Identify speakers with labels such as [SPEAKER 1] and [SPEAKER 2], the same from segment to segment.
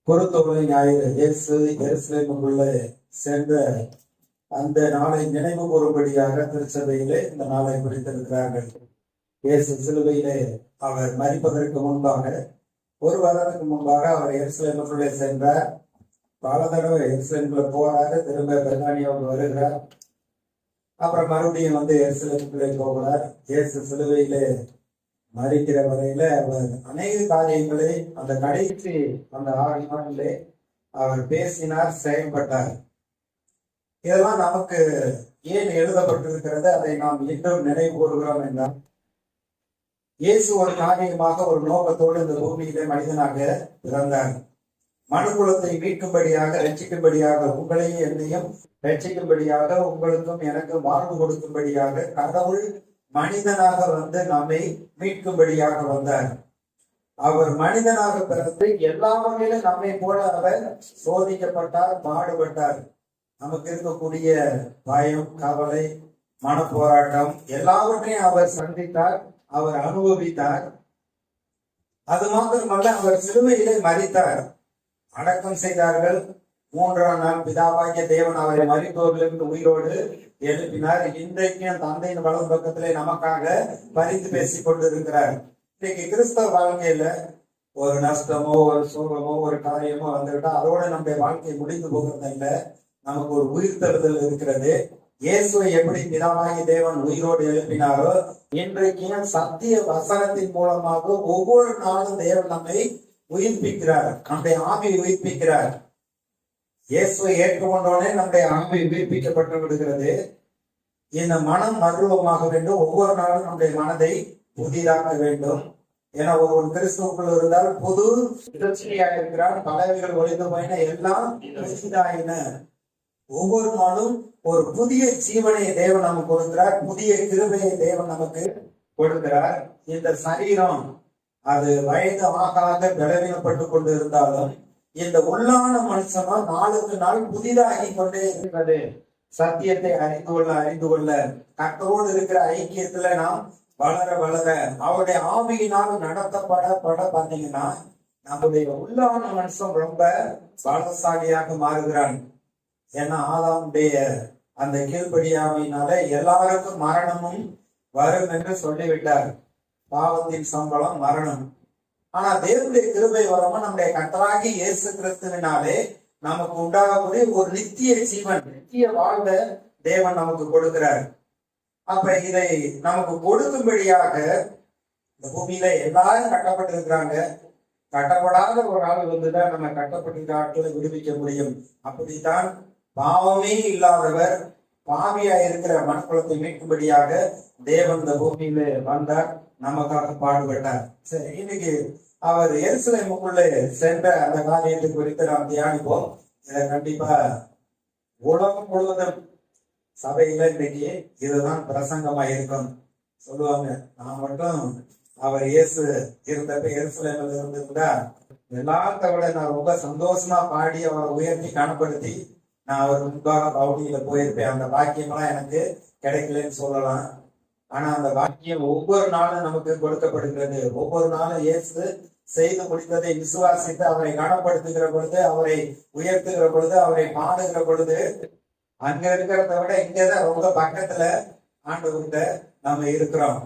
[SPEAKER 1] குருத்தோலை ஞாயிறு இயேசு எருசலேமுக்குள்ள சேர்ந்த அந்த நாளை நினைவு கூறும்படியாக திருச்சபையிலே இந்த நாளை குறித்திருக்கிறார்கள். இயேசு சிலுவையிலே அவர் மரிப்பதற்கு முன்பாக, ஒரு வாரத்துக்கு முன்பாக அவர் எருசலேமுக்குள்ளே சென்றார். பல தடவை எருசலேமுக்குள்ள போறாரு, திரும்ப பெத்தானியாவுக்கு வருகிறார், அப்புறம் மறுபடியும் எருசலேமுக்குள்ளே போகிறார். இயேசு சிலுவையிலே மறிக்கிற வரையில அவர் அநேக காரியங்களை அந்த கடைசி அந்த 6 நாளிலே அவர் பேசினார், செயல்பட்டார். இதெல்லாம் நமக்கு ஏன் எழுதப்பட்டிருக்கிறது, அதை நாம் இன்னும் நினைவு கூறுகிறோம் என்றால், இயேசு ஒரு காரியமாக, ஒரு நோக்கத்தோடு இந்த பூமியிலே மனிதனாக பிறந்தார். மனுக்குலத்தை மீட்கும்படியாக, ரட்சிக்கும்படியாக, உங்களையும் என்னையும் ரட்சிக்கும்படியாக, உங்களுக்கும் எனக்கும் வாழ்வு கொடுக்கும்படியாக கடவுள் மனிதனாக நம்மை மீட்கும்படியாக வந்தார். அவர் மனிதனாக பிறந்து எல்லா வகையிலும் நம்மை போல அவர் சோதிக்கப்பட்டார், பாடுபட்டார். நமக்கு இருக்கக்கூடிய பயம், கவலை, மன போராட்டம் எல்லாவற்றையும் அவர் சந்தித்தார், அவர் அனுபவித்தார். அது மாத்திரமல்ல, அவர் சிலுவையிலே மரித்தார், அடக்கம் செய்தார்கள். 3ஆம் நாள் பிதாவாகிய தேவன் அவரை மரித்தோரிலிருந்து உயிரோடு எழுப்பினார். இன்றைக்கும் தந்தையின் வலது பக்கத்திலே நமக்காக பரிந்து பேசிக் கொண்டிருக்கிறார். இன்னைக்கு கிறிஸ்தவ வாழ்க்கையில ஒரு நஷ்டமோ, ஒரு சோகமோ, ஒரு காரியமோ வந்துவிட்டா அதோட நம்முடைய வாழ்க்கை முடிந்து போகிறது இல்ல. நமக்கு ஒரு உயிர்த்தெழுதல் இருக்கிறது. இயேசுவை எப்படி பிதாவாகிய தேவன் உயிரோடு எழுப்பினாரோ, இன்றைக்கும் சத்திய வசனத்தின் மூலமாக ஒவ்வொரு நாளும் தேவன் நம்மை உயிர்ப்பிக்கிறார், நம்முடைய ஆவியை உயிர்ப்பிக்கிறார். இயேசுவை ஏற்றுக்கொண்டோடனே நம்முடைய ஆவி உயிர்ப்பிக்கப்பட்டு விடுகிறது. இந்த மனம் மருவமாக வேண்டும். ஒவ்வொரு நாளும் நம்முடைய மனதை புதிதாக்க வேண்டும். ஏன்னா ஒருவன் கிறிஸ்துவுக்குள் இருந்தால் புது பிரச்சனையாக இருக்கிறான். பலவைகள் ஒழிந்து போயின, எல்லாம் புதிதாயின. ஒவ்வொரு நாளும் ஒரு புதிய ஜீவனை தேவன் நமக்கு கொடுக்கிறார், புதிய கிருபையை தேவன் நமக்கு கொடுக்கிறார். இந்த சரீரம் அது வயது ஆகாத பலவீனப்பட்டு கொண்டு இருந்தாலும், இந்த உள்ளான மனுஷனும் நாளுக்கு நாள் புதிதாகி கொண்டே இருக்கிறது. சத்தியத்தை அறிந்து கொள்ள கர்த்தரோடு இருக்கிற ஐக்கியத்துல நாம் வளர வளர அவருடைய ஆவியினால் நடத்தப்பட பாத்தீங்கன்னா நம்முடைய உள்ளான மனுஷன் ரொம்ப பலசாலியாக மாறுகிறான். ஏன்னா ஆதாமுடைய அந்த கீழ்ப்படியாமையினால எல்லாருக்கும் மரணமும் வரும் என்று சொல்லிவிட்டார். பாவத்தின் சம்பளம் மரணம். ஆனா தேவனுடைய கிருபை வரமா நம்முடைய கர்த்தராகிய இயேசு கிறிஸ்துவினாலே நமக்கு உண்டாகக்கூடிய ஒரு நித்திய ஜீவன், நித்திய வாழ்வை தேவன் நமக்கு கொடுக்கிறார். அப்ப இதை நமக்கு கொடுக்கும்படியாக இந்த பூமியில எல்லாரும் கட்டப்பட்டிருக்கிறாங்க. கட்டப்படாத ஒரு ஆள் வந்துதான் நம்ம கட்டப்பட்டிருக்க ஆட்களை விடுவிக்க முடியும். அப்படித்தான் பாவமே இல்லாதவர், பாவியா இருக்கிற மனுக்குலத்தை மீட்கும்படியாக தேவன் இந்த பூமியில வந்தார், நமக்காக பாடுபட்டார். சரி, இன்னைக்கு அவர் எருசலேமுக்குள்ளே சென்ற அந்த காரியத்தை குறித்து நாம் தியானிப்போம். இதை கண்டிப்பா உலகம் முழுவதும் சபையில இன்னைக்கு இதுதான் பிரசங்கமா இருக்கும். சொல்லுவாங்க, நான் மட்டும் அவர் இயேசு இருந்தப்ப எருசலேமில் இருந்திருந்தா எல்லாத்த விட நான் ரொம்ப சந்தோஷமா பாடி அவரை உயர்த்தி கனப்படுத்தி நான் அவர் முன்பாக பவுனியில போயிருப்பேன். அந்த பாக்கியமெல்லாம் எனக்கு கிடைக்கலன்னு சொல்லலாம். ஆனா அந்த வாக்கியம் ஒவ்வொரு நாளும் நமக்கு கொடுக்கப்படுகிறது. ஒவ்வொரு நாளும் இயேசு செய்து முடித்ததை விசுவாசித்து அவரை கனப்படுத்துகிற பொழுது, அவரை உயர்த்துகிற பொழுது, அவரை பாடுகிற பொழுது, அங்க இருக்கிறத விட இங்கதான் ரொம்ப பக்கத்துல ஆண்டவர்கிட்ட நம்ம இருக்கிறோம்.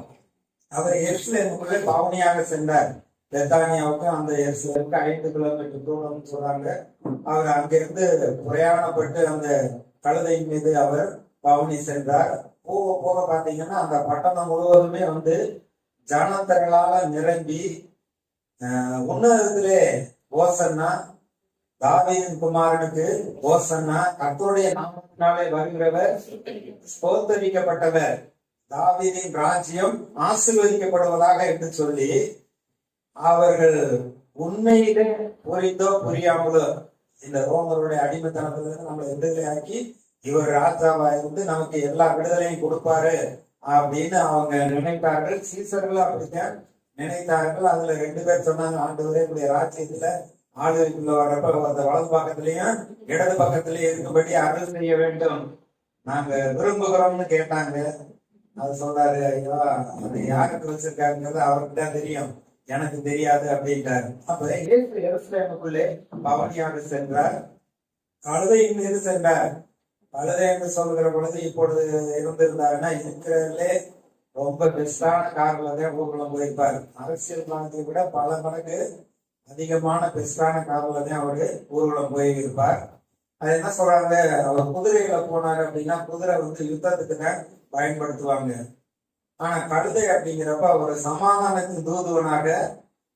[SPEAKER 1] அவர் எருசலேமுக்குள்ளே பவுனியாக சென்றார். பெத்தானியாவுக்கு அந்த எருசலேமுக்கு 5 கிலோமீட்டர் தூரம்னு சொல்றாங்க. அவர் அங்கிருந்து பிரயாணப்பட்டு அந்த கழுதையின் மீது அவர் பவுனி சென்றார். போக போக பாத்தீங்கன்னா அந்த பட்டணம் முழுவதுமே ஜனத்திரளால நிரம்பி, உன்னதத்திலே ஓசன்னா, தாவீதின் குமாரனுக்கு ஓசன்னா, கர்த்தருடைய நாமத்தினாலே வருகிறவர் ஸ்தோத்தரிக்கப்பட்டவர், தாவீதின் ராஜ்யம் ஆசீர்வதிக்கப்படுவதாக என்று சொல்லி, அவர்கள் உண்மையிலே புரிந்தோ புரியாமலோ இந்த ரோமருடைய அடிமைத்தனத்திலிருந்து நம்மளை விடுதலை ஆக்கி இவர் ராஜாவா இருந்து நமக்கு எல்லா விடுதலையும் கொடுப்பாரு அப்படின்னு அவங்க நினைத்தார்கள். சீசர்கள் அப்படித்தான் நினைத்தார்கள். அதுல 2 பேர் சொன்னாங்க, ஆண்டவரே உடைய ராஜ்யத்துல ஆளுக்குள்ள வர்றப்ப அந்த வலது பக்கத்திலையும் இடது பக்கத்திலயும் இருக்கும்படி அருள் செய்ய வேண்டும், நாங்க விரும்புகிறோம்னு கேட்டாங்க. அது சொன்னாரு, ஐயா அது யாருக்கு வச்சிருக்காருங்கிறது அவருக்கு தான் தெரியும். எனக்கு தெரியாது அப்படின்றாரு. அப்ப இயேசு எருசலேமுக்குள்ளே பவனியாக சென்றார், கழுதையின் மீது சென்றார். கழுதை என்று சொல்கிற பொழுது இப்பொழுது இருந்திருந்தாருன்னா இருக்கிறதுலே ரொம்ப பெஸ்டான கார்ல தான் ஊர்வலம் போயிருப்பார். அரசியல் காலத்தை விட பல மடங்கு அதிகமான பெஸ்டான கார்ல தான் அவரு ஊர்வலம் போயிருப்பார். அது என்ன சொல்றாங்க, அவர் குதிரையில போனாரு அப்படின்னா குதிரை யுத்தத்துக்கு தான் பயன்படுத்துவாங்க. ஆனா கழுதை அப்படிங்கிறப்ப ஒரு சமாதானத்தின் தூதுவனாக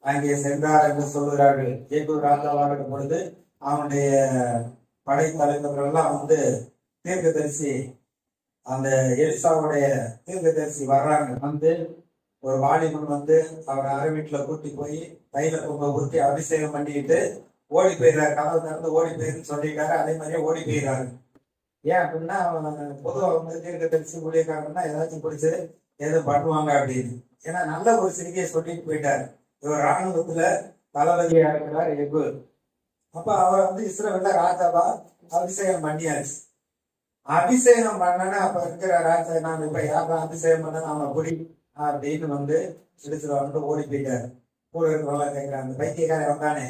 [SPEAKER 1] அங்கே சென்றார் என்று சொல்லுகிறார்கள். ஏகூ ராஜாவாக இருக்கும் பொழுது அவனுடைய படைத்தலைவர்கள் எல்லாம் தீர்க்கதரிசி, அந்த எலிசாவுடைய தீர்க்கதரிசி வர்றாங்க. ஒரு வாலிபன் அவரை அரை வீட்டுல கூட்டி போய் கையில பொங்க ஊற்றி அபிஷேகம் பண்ணிட்டு ஓடி போயிடுறாரு. கதவு திறந்து ஓடி போயிருன்னு சொல்லிட்டாரு. அதே மாதிரியே ஓடி போயிடுறாரு. ஏன் அப்படின்னா பொதுவாக தீர்க்கதரிசி ஊழியக்காரன்னா ஏதாச்சும் பிடிச்சு எதுவும் பண்ணுவாங்க அப்படின்னு. ஏன்னா நல்ல ஒரு செய்தியை சொல்லிட்டு போயிட்டாரு. இவர் ராணுவத்துல தளபதியா இருக்கிறார் எகு. அப்ப அவர் இஸ்ரவேல்ல ராஜாவா அபிஷேகம் பண்ணியாச்சு. அபிஷேகம் பண்ணனா அப்ப இருக்கிற ராஜா நான் இப்ப யாரும் அபிஷேகம் பண்ண அவனை குடி அப்படின்னு சிடிச்சுட்டு ஓடி போயிட்டாரு. கூட இருக்கிறவங்க கேட்கிறாங்க, பைத்தியக்காரன் வந்தானே,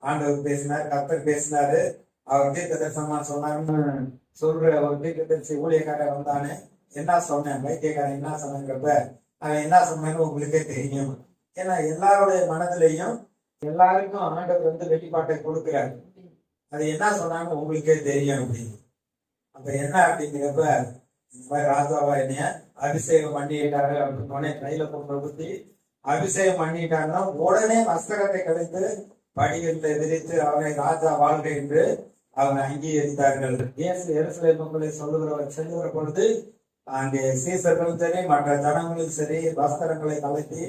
[SPEAKER 1] ஆண்டவர் பேசினார், கர்த்தர் பேசினாரு, அவர் தீர்க்க தரிசனமா சொன்னாருன்னு சொல்ற ஒரு தீர்க்க தரிசி ஊழியக்காரன் வந்தானே, என்ன சொன்னேன் பைத்தியக்காரன் என்ன சொன்னேங்கிறப்ப அவன் என்ன சொன்னேன்னு உங்களுக்கே தெரியும். ஏன்னா எல்லாருடைய மனதிலையும் எல்லாருக்கும் ஆண்டவர் வெளிப்பாட்டை கொடுக்கிறாரு. அது என்ன சொன்னாங்க உங்களுக்கே தெரியும் அப்படின்னு. அப்ப என்ன அப்படிங்கிறப்ப இந்த மாதிரி ராஜாவா என்னைய அபிஷேகம் பண்ணிட்டாரு அப்படின்னு கையில பொங்க ஊத்தி அபிஷேகம் பண்ணிட்டாங்கன்னா உடனே வஸ்திரத்தை கழித்து படிகளில் விரித்து அவனை ராஜா வாழ்க என்று அவங்க அங்கீகரித்தார்கள். இயேசு எருசலேமுக்குள்ளே செல்லுகிற பொழுது அங்கே சீசர்களும் சரி மற்ற ஜனங்களும் சரி வஸ்திரங்களை கலத்தி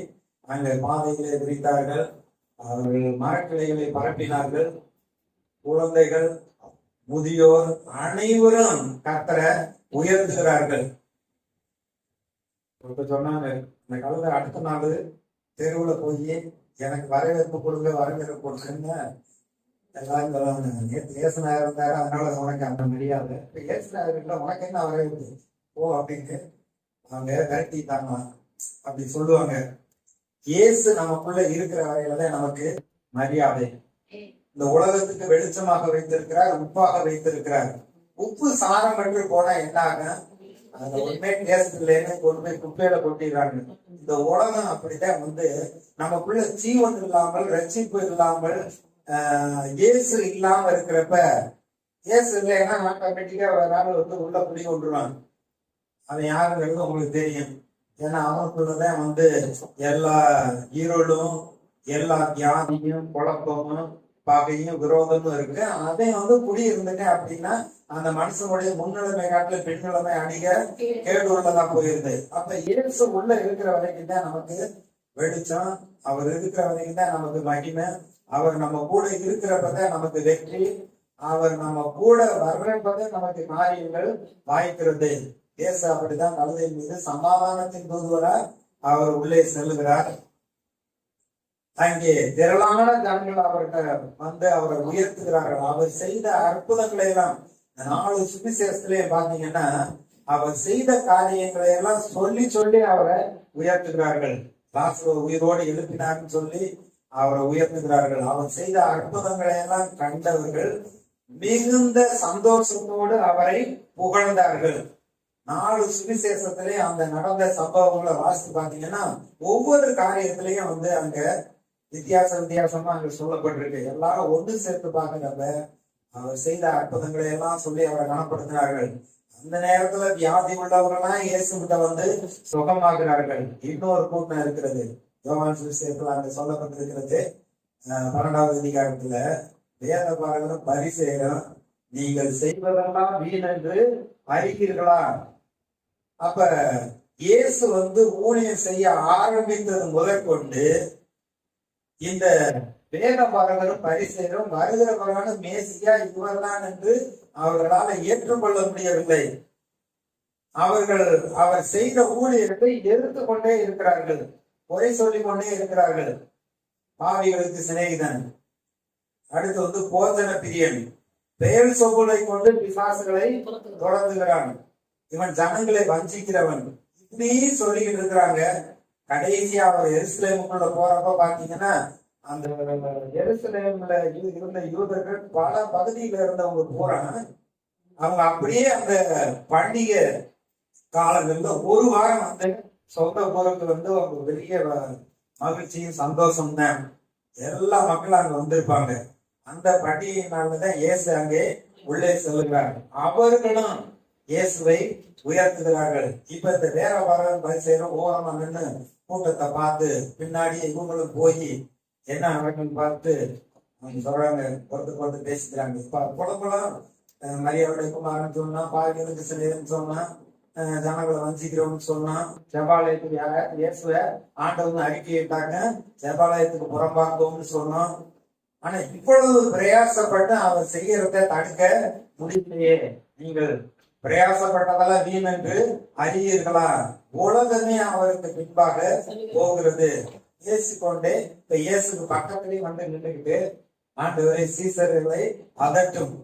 [SPEAKER 1] அங்கே பாதைகளை விரித்தார்கள். அவர்கள் மரக்கிளைகளை பரப்பினார்கள். குழந்தைகள், முதியோர் அனைவரும் கர்த்தரை உயர்த்துகிறார்கள். சொன்னாங்க, இந்த கழுதை அடுத்த நாள் தெருவுல போய் எனக்கு வரவேற்பு கொடுங்க வரவேற்பு கொடுக்குன்னு எல்லாரும் சொல்லுவாங்க. நேற்று ஏசுநாயர் இருந்தாரு, அதனால உனக்கு அந்த முடியாது. இப்ப ஏசுநாயர் இல்லை, உனக்கு என்ன வரவேற்பு ஓ அப்படின்னு அவங்க விரட்டிட்டாங்க அப்படி சொல்லுவாங்க. இயேசு நமக்குள்ள இருக்கிற வரையிலதான் நமக்கு மரியாதை. இந்த உலகத்துக்கு வெளிச்சமாக வைத்திருக்கிறார், உப்பாக வைத்திருக்கிறார். உப்பு சாரம் என்று போனா என்ன ஆகும், அந்த உண்மை தேசத்துலன்னு கொண்டு போய் குப்பையில கொட்டிடுறாங்க. இந்த உலகம் அப்படித்தான் நமக்குள்ள ஜீவன் இல்லாமல் ரட்சிப்பு இல்லாமல் இயேசு இல்லாம இருக்கிறப்ப, இயேசு இல்லைன்னா ஆட்டோமேட்டிக்கா ஒரு நாள் உள்ள புடி கொண்டுருவாங்க. அவன் யாருங்கிறது உங்களுக்கு தெரியும். ஏன்னா அவனுக்குள்ளதான் எல்லா இருளும் எல்லா தியானியும் குழப்பமும் பகையும் விரோதமும் இருக்கு. அதை குடி இருந்துட்டேன் அப்படின்னா அந்த மனுஷனுடைய முன்னிலைமை காட்டுல பெண்ணிலைமை அணிக கேடு உள்ளதான் போயிருது. அப்ப இயேசு உள்ள இருக்கிற வரைக்கும் தான் நமக்கு வெளிச்சம், அவர் இருக்கிற வரைக்கும் தான் நமக்கு மகிமை, அவர் நம்ம கூட இருக்கிறப்பதான் நமக்கு வெற்றி, அவர் நம்ம கூட வர்றப்பதான் நமக்கு காரியங்கள் வாய்க்கிறது. இயேசு அப்படிதான் கழுதையின் மீது சமாதானத்தின் தூதுவரா அவர் உள்ளே செல்லுகிறார். அங்கே திரளான ஜனங்கள் அவர்கிட்ட அவரை உயர்த்துகிறார்கள். அவர் செய்த அற்புதங்களை எல்லாம் 4 சுவிசேஷத்திலே பாத்தீங்கன்னா அவர் செய்த காரியங்களை எல்லாம் சொல்லி சொல்லி அவரை உயர்த்துகிறார்கள். லாசரு உயிரோடு எழுப்பினார்னு சொல்லி அவரை உயர்த்துகிறார்கள். அவர் செய்த அற்புதங்களை எல்லாம் கண்டவர்கள் மிகுந்த சந்தோஷத்தோடு அவரை புகழ்ந்தார்கள். 4 சுவிசேஷத்திலே அந்த நடந்த சம்பவங்களை வாசித்து பாத்தீங்கன்னா ஒவ்வொரு காரியத்திலையும் அங்க வித்தியாசமா அங்க சொல்லப்பட்டிருக்கு. எல்லாரும் ஒன்று சேர்த்து பார்க்கிறப்ப அவர் செய்த அற்புதங்களை எல்லாம் சொல்லி அவரை கனப்படுத்தினார்கள். அந்த நேரத்துல வியாதி உள்ளவர்கள்லாம் இயேசுகிட்ட சுகமாகிறார்கள். இன்னொரு கூட்டம் இருக்கிறது, யோவான் சுவிசேஷத்துல அங்க சொல்லப்பட்டிருக்கிறது 12வது அதிகாரத்துல, வேத பாரகரும் பரிசேயரும் நீங்கள் செய்வதெல்லாம் வீண் என்று அறிகிறீர்களா? அப்ப இயேசு ஊழியம் செய்ய ஆரம்பித்தது முதற்கொண்டு இந்த வேத பாரகரும் பரிசேயரும் வருகிறவர்களான மேசியா இவர்தான் என்று அவர்களால் ஏற்றுக்கொள்ள முடியவில்லை. அவர் செய்த ஊழியத்தை எதிர்த்து கொண்டே இருக்கிறார்கள், குறை சொல்லிக் கொண்டே இருக்கிறார்கள். பாவிகளுக்கு சிநேகிதன், அடுத்து போஜன பிரியன், பெயர் சொற்களை கொண்டு பிசாசுகளை தொடர்ந்துகிறான், இவன் ஜனங்களை வஞ்சிக்கிறவன், இப்படி சொல்லிக்கிட்டு இருக்கிறாங்க. கடைசியா அவர் எருசலேமுக்குள்ள போறப்ப பாத்தீங்கன்னா அந்த எருசலேம்ல இருந்த யூதர்கள் பல பகுதியில இருந்தவங்க போறாங்க. அவங்க அப்படியே அந்த பண்டிகை காலங்கள்ல ஒரு வாரம் வந்து சொந்த ஊருக்கு வந்து அவங்க பெரிய மகிழ்ச்சியும் சந்தோஷம் தான். எல்லா மக்களும் அங்க வந்திருப்பாங்க. அந்த பண்டிகை நாள்லதான் இயேசு அங்கே உள்ளே செல்லுகிறார். அவர்களும் இயேசுவை உயர்த்துகிறார்கள். இப்ப இந்த வேற வாரம் பரிசெயரும் ஓரமா நின்று கூட்டத்தை பார்த்து பின்னாடி இவங்களும் போய் என்ன நடக்குன்னு பார்த்து அவங்க சொல்றாங்க, பொறுத்து பேசிக்கிறாங்க. இப்ப குழப்பம் மரியாதை குமாரன் சொன்னா, பாய்களுக்கு சிலைன்னு சொன்னா, ஜனங்களை வஞ்சிக்கிறோம்னு சொன்னா, ஜெபாலயத்துக்கு இயேசுவ ஆண்டவன் அறிக்கையிட்டாங்க, ஜெபாலயத்துக்கு புறம்பாக்குவோம்னு சொன்னோம். ஆனா இவ்வளவு பிரயாசப்பட்டு அவர் செய்யறத தடுக்க முடியலையே. நீங்கள் பிரயாசப்பட்டதெல்லாம் வீண் என்று அறியீர்களா? உலகமே அவருக்கு பின்பாக போகிறது. பேசிக்கொண்டே இப்ப இயேசுக்கு பக்கத்திலேயே வந்து நின்றுகிட்டு ஆண்டவரை சீசர்களை அதட்டும்,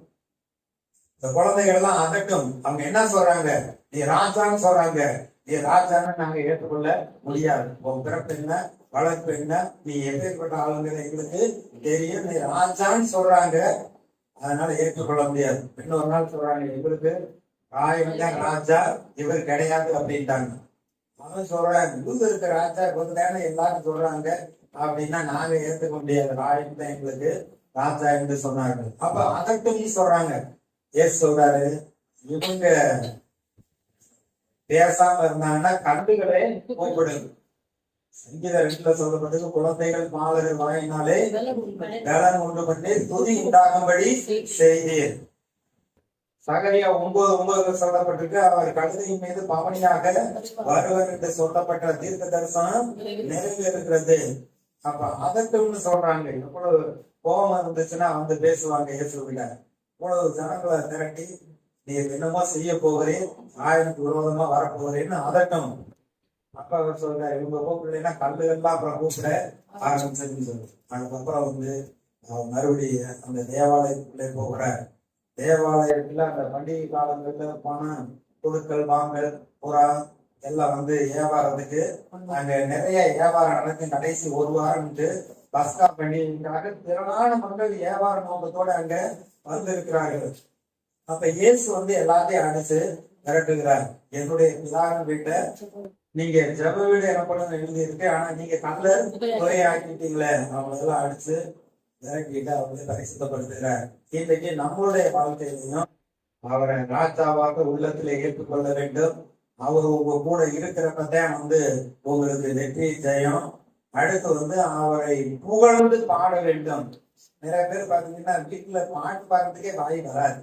[SPEAKER 1] இந்த குழந்தைகள் எல்லாம் அதட்டும். அவங்க என்ன சொல்றாங்க? நீ ராஜான்னு சொல்றாங்க. நீ ராஜான்னு நாங்க ஏற்றுக்கொள்ள முடியாது. உன் பிறப்பு என்ன, வளர்ப்பு என்ன, நீ எப்பேற்பட்ட ஆளுங்கிற எங்களுக்கு தெரியும். நீ ராஜான்னு சொல்றாங்க, அதனால ஏற்றுக்கொள்ள முடியாது. இன்னொரு நாள் சொல்றாங்க, எங்களுக்கு ராஜா இவர் கிடையாது அப்படின்ட்டாங்க. அவன் சொல்றாங்க, யூதருக்கு ராஜா கொஞ்சம் எல்லாரும் சொல்றாங்க அப்படின்னா நாங்க ஏற்றுக்க முடியாது. ராயன் தான் எங்களுக்கு ராஜா என்று சொன்னாங்க. அப்ப அதட்டும் சொல்றாங்க. ஏசு சொல்றாரு, இவங்க பேசாம இருந்தாங்கன்னா கண்டுகளே கூப்பிடுங்க. சங்கீத 2 சொல்லப்பட்டது, குழந்தைகள் மாலர்கள் வாயினாலே பலன் உண்டு பண்ணி துதி உண்டாகும்படி செய்தீர். சகரியா 9:9 சொல்லப்பட்டிருக்கு, அவர் கழுதையின் மீது பவனியாக வருவர் என்று சொல்லப்பட்ட தீர்க்க தரிசனம் நிறைவேறுகிறது. அப்ப அதட்டும்னு சொல்றாங்க. இவ்வளவு கோபம் இருந்துச்சுன்னா வந்து பேசுவாங்க இயேசுவிட. இவ்வளவு ஜனங்களை திரட்டி நீர் என்னமோ செய்ய போகிறேன், ஆயனுக்கு விரோதமா வரப்போகிறேன்னு அதட்டும். அப்ப அவர் சொல்றாரு, இவங்க கூப்பிடலைன்னா கல்லுகள்லாம் அப்புறம் கூப்பிட ஆரம்பிச்சுன்னு சொல்லு. அதுக்கப்புறம் வந்து மறுபடியும் அந்த தேவாலயத்துக்குள்ளே போகிறார். தேவாலயத்துல அந்த பண்டிகை காலங்கள்ல பணம் கொடுக்கல் வாங்கல் புறா எல்லாம் வந்து வியாபாரத்துக்கு அங்க நிறைய வியாபாரம் நடக்கும். கடைசி ஒரு வாரம் பஸ்கா பண்டிகைக்காக திரளான மக்கள் வியாபார நோக்கத்தோட அங்க வந்திருக்கிறார்கள். அப்ப இயேசு வந்து எல்லாத்தையும் அடிச்சு விரட்டுகிறார். என்னுடைய பிதாவின் வீட்டை நீங்க ஜெப வீடு எனப்படும் எழுதி இருக்கு, ஆனா நீங்க கல்ல குறையாக்கிட்டீங்களே, அவங்களெல்லாம் அடிச்சு விரட்டிட்டு அவங்களை பரிசுத்தப்படுத்துகிறார். இன்றைக்கு நம்மளுடைய வாழ்க்கையிலையும் அவரை ராஜாவாக உள்ளத்துல ஏற்றுக்கொள்ள வேண்டும். அவர் உங்க கூட இருக்கிறப்பதான் வந்து உங்களுக்கு வெற்றி ஜெயம். அடுத்து வந்து அவரை புகழ்ந்து பாட வேண்டும். நிறைய பேர் பாத்தீங்கன்னா வீட்டுல பாட்டு பாடுறதுக்கே வாய் வராது.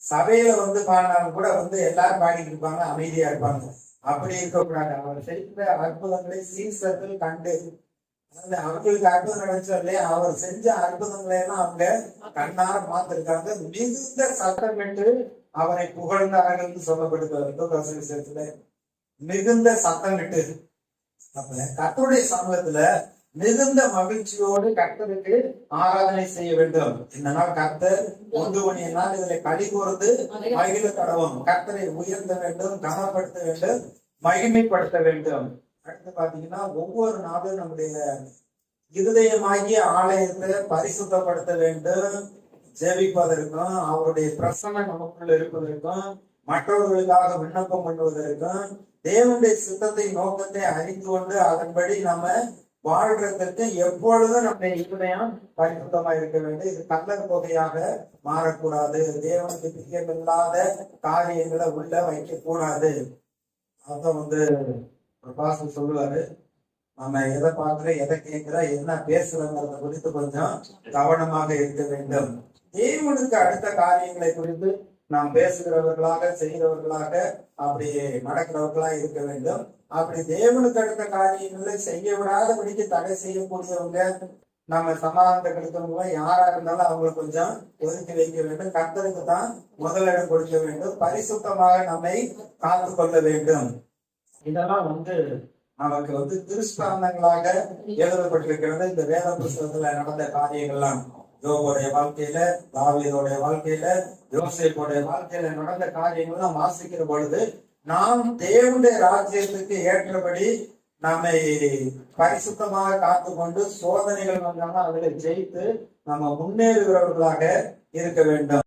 [SPEAKER 1] சபையில வந்து பாடினாலும் கூட வந்து எல்லாரும் பாடிட்டு இருப்பாங்க, அமைதியா இருப்பாங்க. அப்படி இருக்கக்கூடாது. அவர் செய்த அற்புதங்களை சீசர்கள் கண்டு, அவர்களுக்கு அற்புதம் நடந்துச்சோ இல்லையா, அவர் செஞ்ச அற்புதங்களை எல்லாம் அவங்க கண்ணார பார்த்திருக்காங்க. மிகுந்த சத்தம் என்று அவரை புகழ்ந்தார்கள் சொல்லப்படுகிறது. மிகுந்த சத்தம் விட்டு அப்ப கர்த்தருடைய சமூகத்துல மிகுந்த மகிழ்ச்சியோடு கர்த்தருக்கு ஆராதனை செய்ய வேண்டும். இந்த நாள் கர்த்தர் 1 மணி நாள் இதுல களி கூர்ந்து மகிழ கடவும். கர்த்தரை உயர்த்த வேண்டும், கனப்படுத்த வேண்டும், மகிமைப்படுத்த வேண்டும். அடுத்து பாத்தீங்கன்னா ஒவ்வொரு நாளும் நம்முடைய இருதயமாகிய ஆலயத்தை பரிசுத்தப்படுத்த வேண்டும். ஜெபிப்பதற்கும் அவருடைய பிரசன்னம் நமக்குள்ள இருப்பதற்கும் மற்றவர்களுக்காக விண்ணப்பம் பண்ணுவதற்கும் தேவனுடைய சித்தத்தை நோக்கத்தை அறிந்து கொண்டு அதன்படி நம்ம வாழ்றதற்கு எப்பொழுதும் நம்முடைய இருதயம் பரிசுத்தமா இருக்க வேண்டும். இது கள்ளர் தொகையாக மாறக்கூடாது. தேவனுக்கு பிரியமில்லாத காரியங்களை உள்ள வைக்க கூடாது. அதான் வந்து பிரபாசம் சொல்லுவாரு, நம்ம எதை பார்க்கிற, எதை கேட்கிற, என்ன பேசுறோங்கிறத குறித்து கொஞ்சம் கவனமாக இருக்க வேண்டும். தேவனுக்கு அடுத்த காரியங்களை குறித்து நாம் பேசுகிறவர்களாக செய்கிறவர்களாக அப்படி நடக்கிறவர்களாக இருக்க வேண்டும். அப்படி தேவனுக்கு அடுத்த காரியங்களை செய்ய விடாதபடிக்கு தடை செய்யக்கூடியவங்க, நம்ம சமாதானத்தை கொடுத்தவங்க யாரா இருந்தாலும் அவங்களுக்கு கொஞ்சம் ஒதுக்கி வைக்க வேண்டும். கர்த்தருக்கு தான் முதலிடம் கொடுக்க வேண்டும். பரிசுத்தமாக நம்மை காத்து கொள்ள வேண்டும். இதெல்லாம் வந்து நமக்கு வந்து திருஷ்டாந்தங்களாக எழுதப்பட்டிருக்கிறது. இந்த வேத புஸ்தகத்துல நடந்த காரியங்கள்லாம் யோபுடைய வாழ்க்கையில, தாவீதுடைய வாழ்க்கையில, யோசேப்புடைய வாழ்க்கையில நடந்த காரியங்கள்லாம் வாசிக்கிற பொழுது நாம் தேவனுடைய ராஜ்யத்துக்கு ஏற்றபடி நம்மை பரிசுத்தமாக காத்துக்கொண்டு சோதனைகள் வந்தாலும் அதில் ஜெயித்து நம்ம முன்னேறுகிறவர்களாக இருக்க வேண்டும்.